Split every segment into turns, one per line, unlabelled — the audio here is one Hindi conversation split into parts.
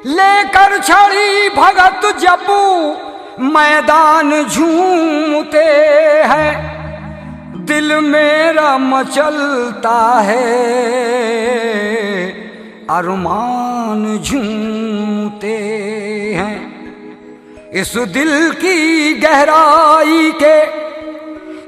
लेकर छड़ी भगत जपू मैदान झूमते हैं, दिल मेरा मचलता है अरमान झूमते हैं। इस दिल की गहराई के,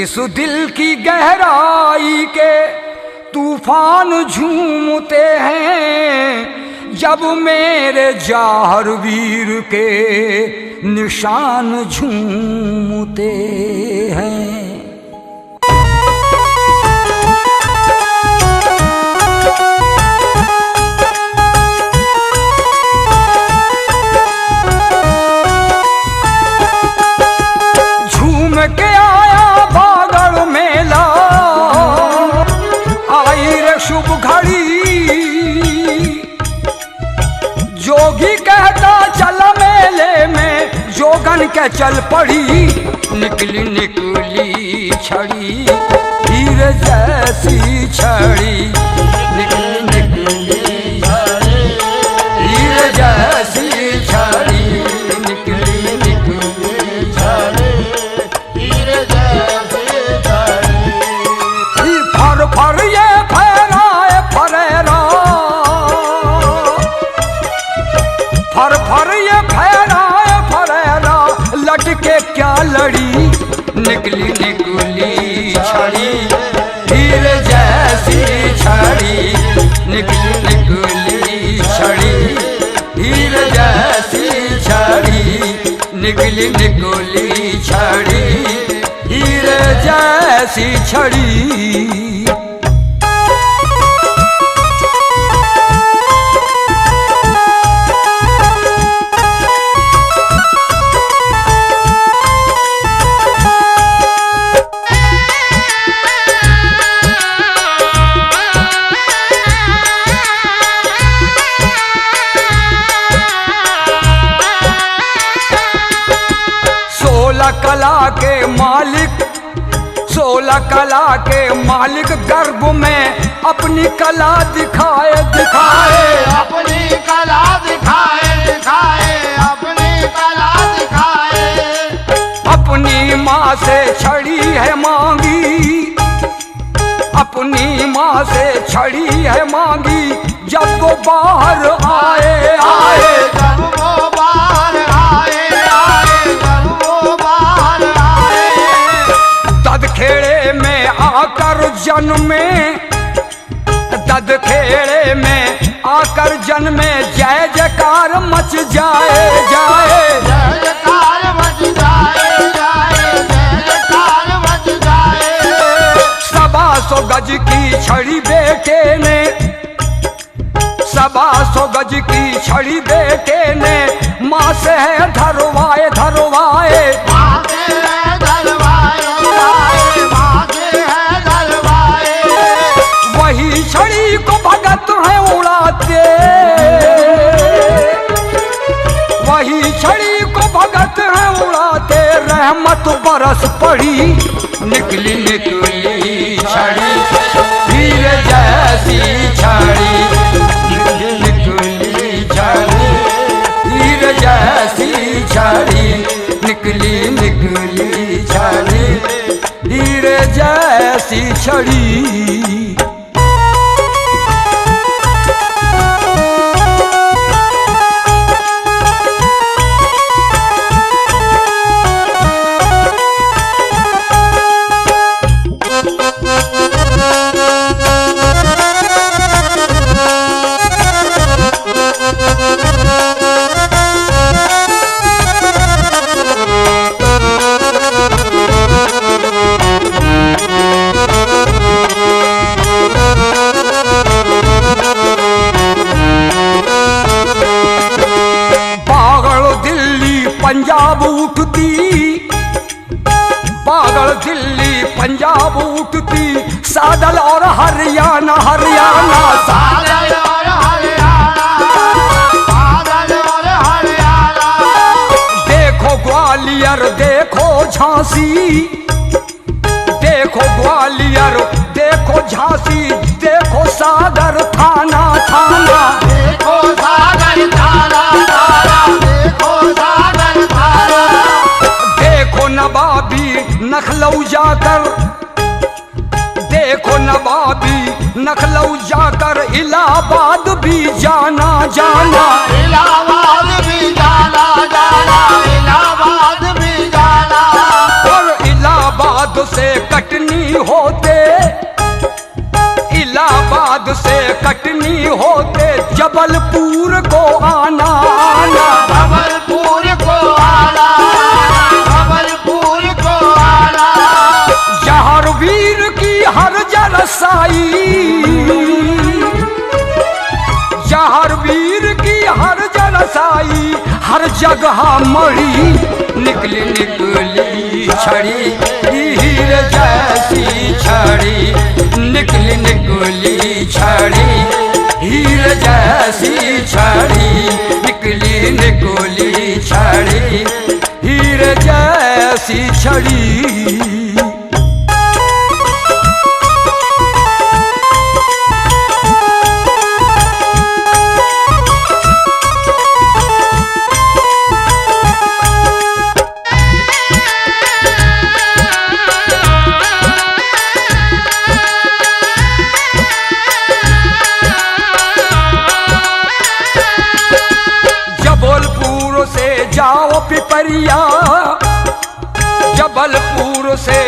इस दिल की गहराई के तूफान झूमते हैं, जब मेरे जाहर वीर के निशान झूमते हैं। के आया बागड़ मेला, आई रे शुभ घड़ी, जोगी कहता चल मेले में, जोगन के चल पड़ी, निकली निकली छड़ी हीर जैसी छड़ी, निकली निकली छड़ी हीर जैसी छड़ी, निकली निकली छड़ी फर फर ये फहराए फरेरा, फर फर ये फहराए फरेरा, लटके क्या लड़ी, निकली निकली छड़ी हीर जैसी छड़ी, निकली निकली छड़ी हीर जैसी छड़ी, निकली निकली छड़ी हीर जैसी छड़ी। कला के मालिक, 16 कला के मालिक गर्भ में अपनी कला दिखाए दिखाए,
अपनी कला दिखाए दिखाए, अपनी कला दिखाए।
अपनी माँ से छड़ी है मांगी, अपनी माँ से छड़ी है मांगी, जब वो बाहर आए आए,
जब वो बाहर आए आए, जब वो बाहर आए।
ददखेड़े में आकर जन्मे, ददखेड़े में आकर जन्मे, जय जयकार मच जाए जाए,
जय जयकार मच जाए जाए, जय जयकार मच जाए।
125 गज की छड़ी बेटे ने, 125 गज की छड़ी बेटे ने, माँ से है धरवाए धरवाए,
माँ से है धरवाए, माँ से है धरवाए।
वही छड़ी को भगत है उड़ाते, वही छड़ी को भगत है उड़ाते, रहमत बरस पड़ी, निकली निकली छड़ी हीर जैसी छड़ी, निकली निकली छड़ी हीर जैसी छड़ी, निकली निकली छड़ी हीर जैसी छड़ी। पंजाब उठती, पागल दिल्ली पंजाब उठती, सादल और हरियाणा हरियाणा,
सादल और हरियाणा, सादल और हरियाणा।
देखो ग्वालियर देखो झांसी, देखो ग्वालियर देखो झांसी, देखो सागर थाना थाना,
देखो सागर थाना
जाकर, देखो नवाबी लखनऊ जाकर, इलाहाबाद भी जाना जाना,
इलाहाबाद भी जाना जाना, इलाहाबाद भी जाना।
और इलाहाबाद से कटनी होते, इलाहाबाद से कटनी होते जबलपुर को आना आना,
जबलपुर को आना, जबलपुर को आना।
जहर वीर की हर जरसाई, जहर वीर की हर जरसाई, हर जगह मड़ी निकली निकली छड़ी, हीर जैसी छड़ी, निकली निकली छड़ी, हीर जैसी छड़ी, निकली निकली छड़ी, हीर जैसी छड़ी। जाओ पिपरिया, जबलपुर से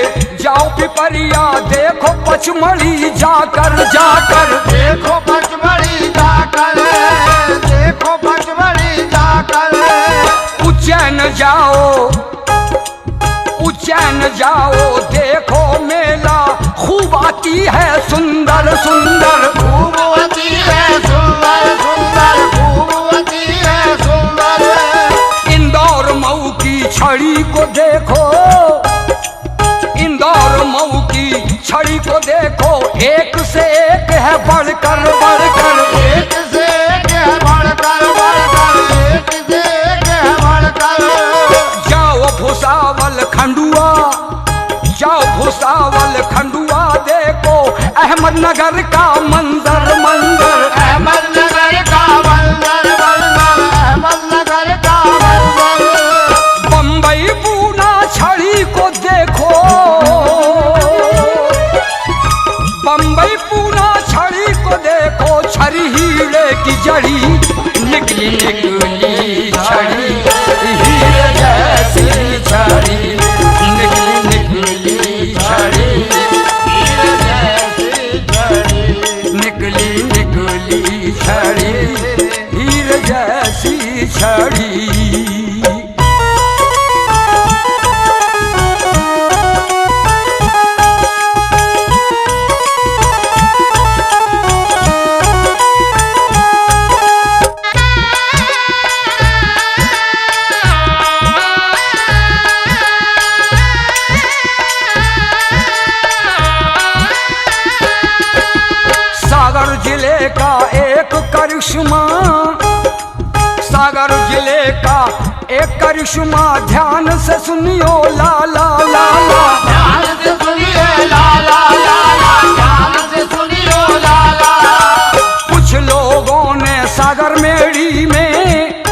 जाओ पिपरिया, देखो पचमढ़ी जाकर जाकर,
देखो पचमढ़ी जाकर, देखो पचमढ़ी जाकर।
उज्जैन जाओ, उज्जैन जाओ, देखो मेला खूब आती है सुंदर सुंदर,
खूब आती है सुंदर सुंदर, खूब आती है सुंदर।
इंदौर मऊ की छड़ी को देखो, इंदौर मऊ की छड़ी को देखो, एक से एक है बढ़कर बढ़कर,
एक से एक है बढ़कर बढ़कर, एक से एक है बढ़कर।
जाओ भुसावल खंडुआ, जाओ भुसावल खंडुआ, देखो अहमदनगर का मंजर मंजर,
अहमदनगर का मंजर मंजर, अहमदनगर का मंजर।
बम्बई पूना छड़ी को देखो, बम्बई पूना छड़ी को देखो, छड़ी हीरे की जड़ी, निकली निकली छड़ी, हीरे जैसी छड़ी, निकली निकली छड़ी,
हीरे जैसी छड़ी,
निकली निकली छड़ी, हीरे जैसी छड़ी। सागर जिले का एक करिश्मा, सागर जिले का एक करिश्मा, ध्यान से सुनियो ला ला ला ला,
ध्यान से सुनिए ला ला ला ला, ध्यान से सुनियो ला ला।
कुछ लोगों ने सागर मेड़ी में,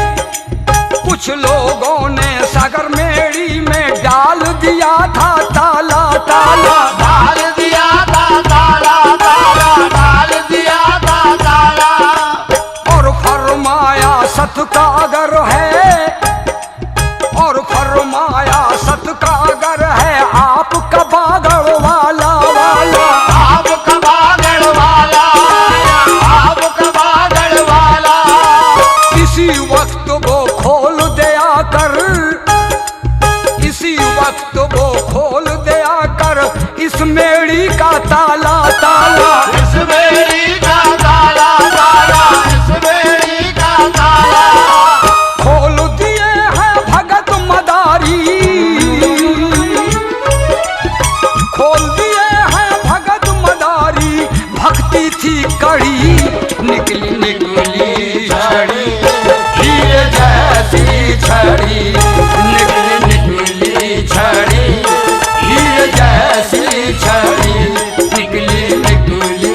कुछ लोगों ने सागर मेड़ी में डाल दिया था ताला ताला,
डाल दिया था ताला ताला, डाल दिया था ताला।
और फरमाया सत का अगर है, और फरमाया सत का अगर है, आपका बागड़ वाला वाला,
आपका बागड़ वाला, आपका बागड़ वाला।
इसी वक्त वो खोल दिया कर, इसी वक्त वो खोल दिया कर, इस मेड़ी का ताला ताला,
इस बेड़ी का ताला ताला, इस बेड़ी का ताला।
खोल दिए हैं भगत मदारी, खोल दिए हैं भगत मदारी, भक्ति थी कड़ी, निकली निकली छड़ी, हीरे जैसी छड़ी, निकली निकली छड़ी, हीरे जैसी छड़ी, निकली निकली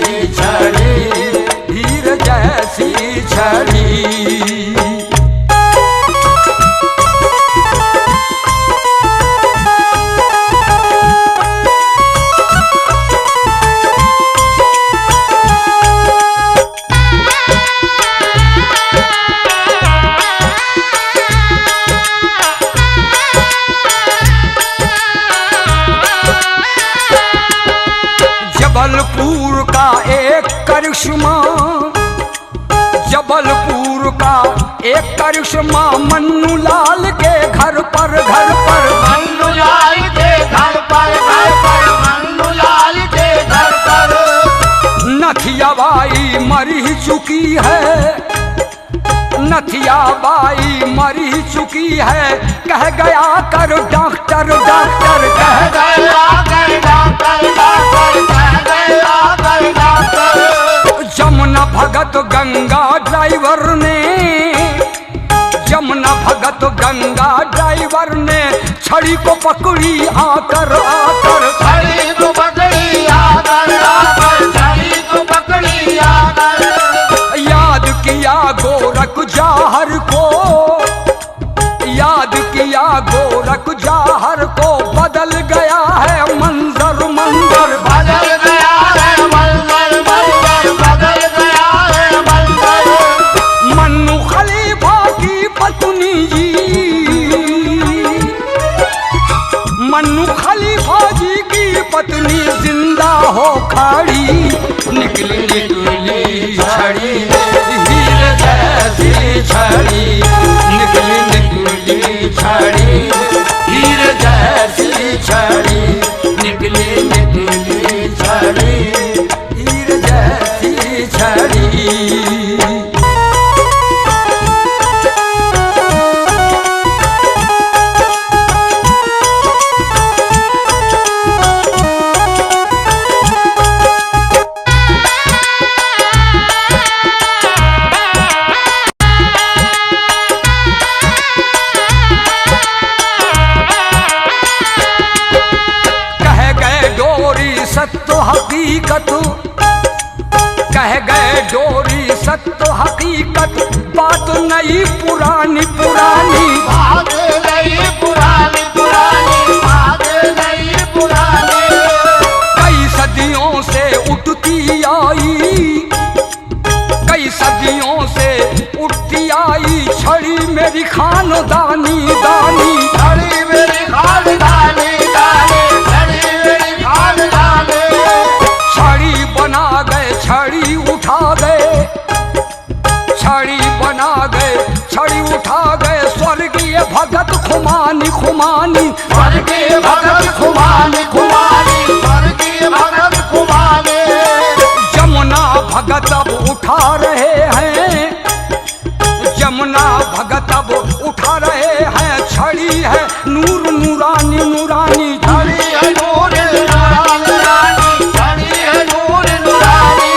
करिश्मा, जबलपुर का एक करिश्मा, मन्नू लाल के घर पर
मन्नू लाल के घर पर मन्नू लाल के घर पर।
नथिया बाई मरी चुकी है, नथिया बाई मरी चुकी है, कह गया कर डॉक्टर डॉक्टर, कह
गया कर डॉक्टर डॉक्टर, कह गया कर डॉक्टर।
जमुना भगत गंगा ड्राइवर ने, जमुना भगत गंगा ड्राइवर ने छड़ी को पकड़ी आकर आकर,
छड़ी को पकड़ी आकर आकर, छड़ी को पकड़ी आकर।
याद किया गोरख जाहर को, याद किया गोरख जाहर को, बदल गया है मंजर मंजर,
बदल गया है मंजर मंजर, बदल गया है मंजर।
मन्नू खलीफा की पत्नी जी, मन्नू खलीफा जी की पत्नी जिंदा हो खड़ी, निकली निकली छड़ी हीर जैसी छड़ी, निकली निकली छड़ी हीर जैसी छड़ी, निकली निकली छड़ी हीर जैसी छड़ी। सत्य हकीकत, कह गए डोरी सत्य हकीकत, बात नई पुरानी पुरानी,
बात नई पुरानी पुरानी, बात नई पुरानी।
कई सदियों से उठती आई, कई सदियों से उठती आई, छड़ी मेरी खानदानी दानी,
छड़ी मेरी खानदानी दानी, छड़ी मेरी खानदानी।
छड़ी बना गए छड़ी उठा गए, छड़ी बना गए छड़ी उठा गए, स्वर्गीय भगत खुमानी खुमानी,
स्वर्गीय भगत खुमानी खुमानी, स्वर्गीय भगत खुमानी।
जमुना भगत अब उठा रहे हैं, जमुना भगत अब उठा रहे हैं, छड़ी है नूर नूरानी नूरानी,
छड़ी है नूर नूरानी, छड़ी है नूर नूरानी।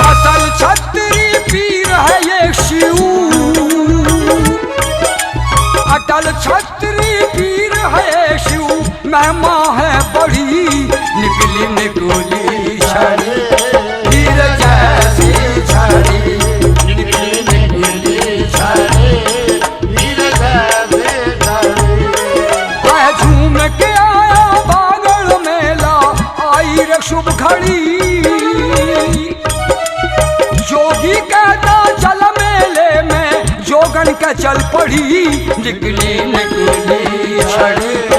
असल छतरी पीर है ये शिव, अटल छतरी पीर है शिव, महिमा है बड़ी, निकली निकली छड़ी हीर जैसी छड़ी,
निकली निकली छड़ी हीर जैसी छड़ी।
वह झूम के आया बागड़ मेला, आई रे शुभ घड़ी, जोगी कहता चल मेले में, जोगन के चल पड़ी, निकली निकली छड़ी